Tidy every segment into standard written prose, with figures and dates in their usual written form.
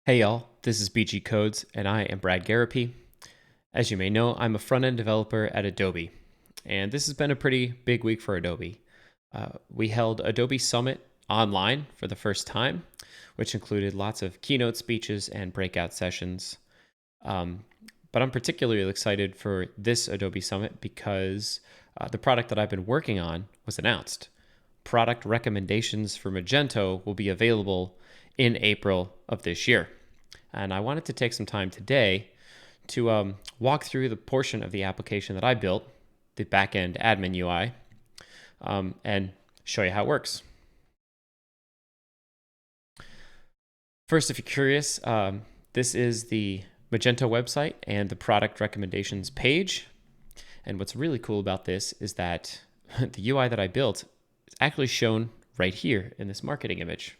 Hey y'all, this is BG Codes and I am bradgarropy. As you may know, I'm a front-end developer at Adobe, and this has been a pretty big week for Adobe. We held Adobe Summit online for the first time, which included lots of keynote speeches and breakout sessions. But I'm particularly excited for this Adobe Summit because the product that I've been working on was announced. Product recommendations for Magento will be available in April of this year. And I wanted to take some time today to walk through the portion of the application that I built, the backend admin UI, and show you how it works. First, if you're curious, this is the Magento website and the product recommendations page. And what's really cool about this is that the UI that I built is actually shown right here in this marketing image.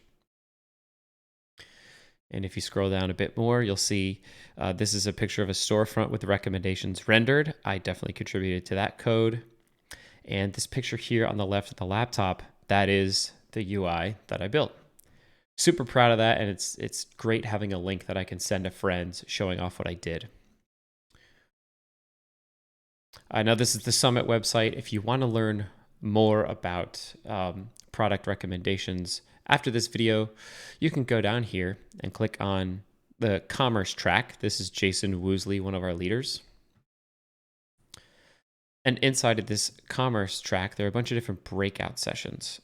And if you scroll down a bit more, you'll see this is a picture of a storefront with the recommendations rendered. I definitely contributed to that code. And this picture here on the left of the laptop, that is the UI that I built. Super proud of that, and it's great having a link that I can send to friends showing off what I did. Now this is the Summit website. If you want to learn more about product recommendations after this video, you can go down here and click on the commerce track. This is Jason Woosley, one of our leaders. And inside of this commerce track, there are a bunch of different breakout sessions.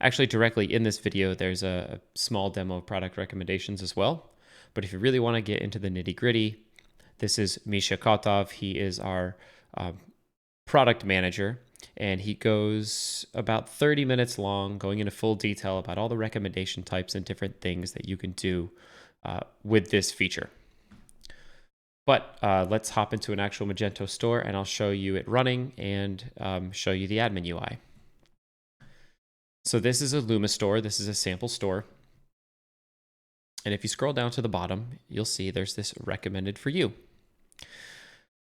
Actually, directly in this video, there's a small demo of product recommendations as well. But if you really want to get into the nitty gritty, this is Misha Kotov. He is our product manager. And he goes about 30 minutes long, going into full detail about all the recommendation types and different things that you can do with this feature. But let's hop into an actual Magento store, and I'll show you it running and show you the admin UI. So this is a Luma store. This is a sample store. And if you scroll down to the bottom, you'll see there's this recommended for you.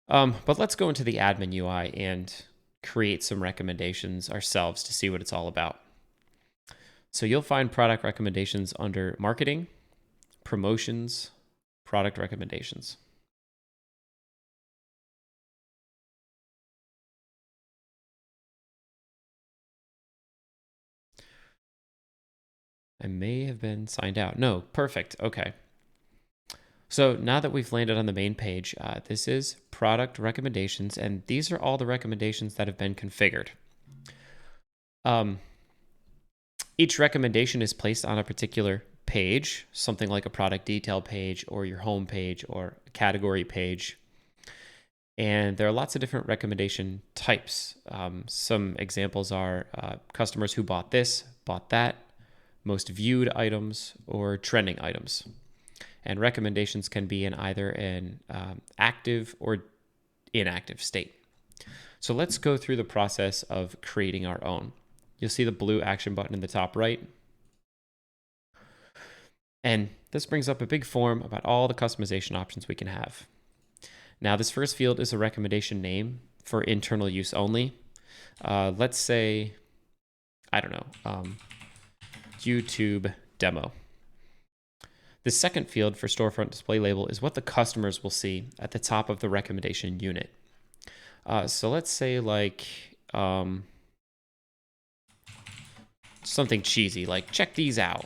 But let's go into the admin UI and create some recommendations ourselves to see what it's all about. So you'll find product recommendations under marketing, promotions, product recommendations. I may have been signed out. No, perfect. Okay. So now that we've landed on the main page, this is product recommendations, and these are all the recommendations that have been configured. Each recommendation is placed on a particular page, something like a product detail page or your home page or a category page. And there are lots of different recommendation types. Some examples are customers who bought this, bought that, most viewed items, or trending items. And recommendations can be in either an active or inactive state. So let's go through the process of creating our own. You'll see the blue action button in the top right. And this brings up a big form about all the customization options we can have. Now, this first field is a recommendation name for internal use only. Let's say, I don't know, YouTube demo. The second field for storefront display label is what the customers will see at the top of the recommendation unit. So let's say like something cheesy, like check these out.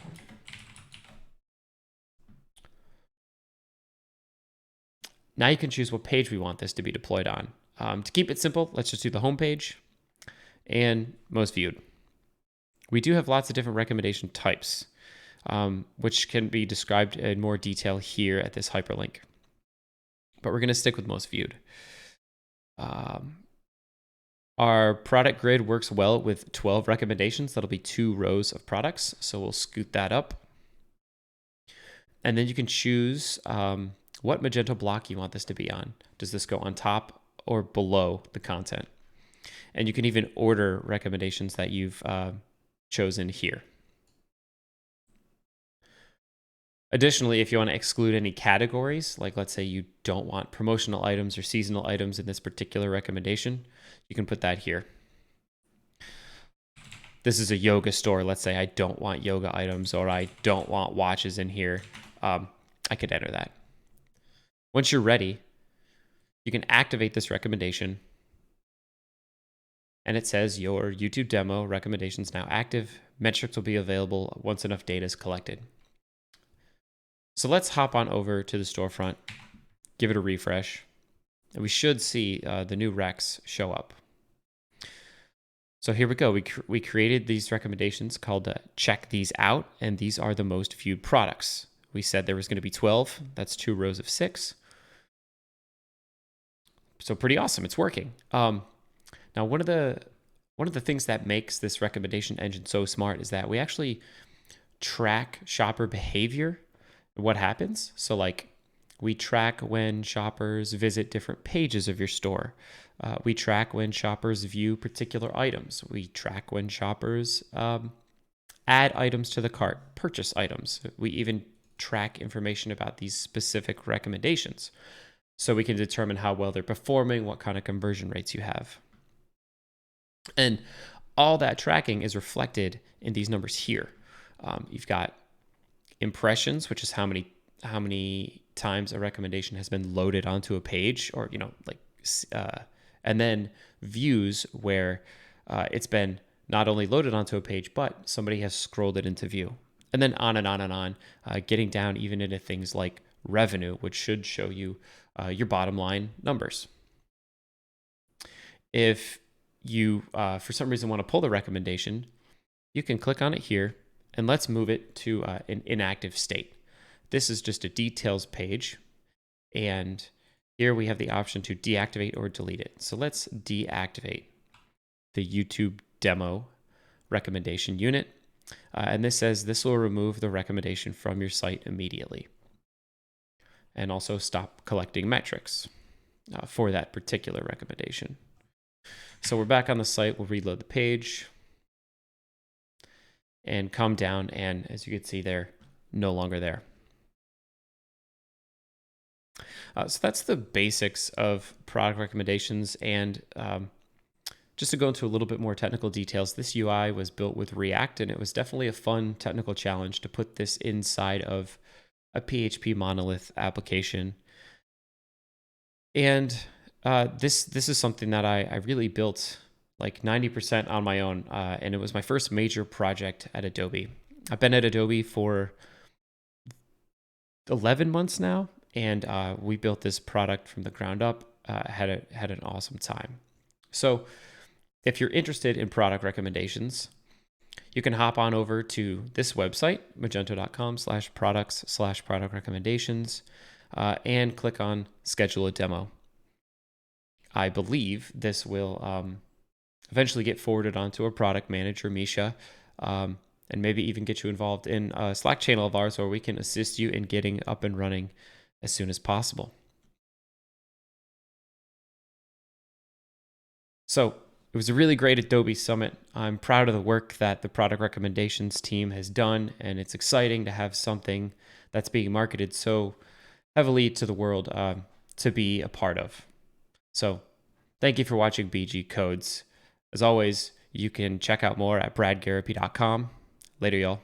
Now you can choose what page we want this to be deployed on. To keep it simple, let's just do the home page and most viewed. We do have lots of different recommendation types, which can be described in more detail here at this hyperlink. But we're going to stick with most viewed. Our product grid works well with 12 recommendations. That'll be 2 rows of products. So we'll scoot that up. And then you can choose what Magento block you want this to be on. Does this go on top or below the content? And you can even order recommendations that you've chosen here. Additionally, if you want to exclude any categories, like let's say you don't want promotional items or seasonal items in this particular recommendation, you can put that here. This is a yoga store. Let's say I don't want yoga items or I don't want watches in here. I could enter that. Once you're ready, you can activate this recommendation. And it says your YouTube demo recommendations now active. Metrics will be available once enough data is collected. So let's hop on over to the storefront, give it a refresh, and we should see the new recs show up. So here we go. We created these recommendations called check these out, and these are the most viewed products. We said there was going to be 12. That's 2 rows of 6. So pretty awesome. It's working. Now, one of the things that makes this recommendation engine so smart is that we actually track shopper behavior, what happens. So like we track when shoppers visit different pages of your store. We track when shoppers view particular items. We track when shoppers add items to the cart, purchase items. We even track information about these specific recommendations, so we can determine how well they're performing, what kind of conversion rates you have. And all that tracking is reflected in these numbers here. You've got impressions, which is how many times a recommendation has been loaded onto a page, or and then views, where it's been not only loaded onto a page, but somebody has scrolled it into view, and then on and on and on, getting down even into things like revenue, which should show you your bottom line numbers. If you, for some reason, want to pull the recommendation, you can click on it here, and let's move it to an inactive state. This is just a details page, and here we have the option to deactivate or delete it. So let's deactivate the YouTube demo recommendation unit. And this says this will remove the recommendation from your site immediately, and also stop collecting metrics for that particular recommendation. So we're back on the site. We'll reload the page and come down, and as you can see, they're no longer there. So that's the basics of product recommendations. And just to go into a little bit more technical details, this UI was built with React, and it was definitely a fun technical challenge to put this inside of a PHP monolith application. And this is something that I really built like 90% on my own, and it was my first major project at Adobe. I've been at Adobe for 11 months now, and we built this product from the ground up. Had an awesome time. So if you're interested in product recommendations, you can hop on over to this website, magento.com/products/product recommendations, and click on schedule a demo. I believe this will eventually get forwarded onto a product manager, Misha, and maybe even get you involved in a Slack channel of ours where we can assist you in getting up and running as soon as possible. So it was a really great Adobe Summit. I'm proud of the work that the product recommendations team has done, and it's exciting to have something that's being marketed so heavily to the world to be a part of. So thank you for watching BG Codes. As always, you can check out more at bradgarropy.com. Later, y'all.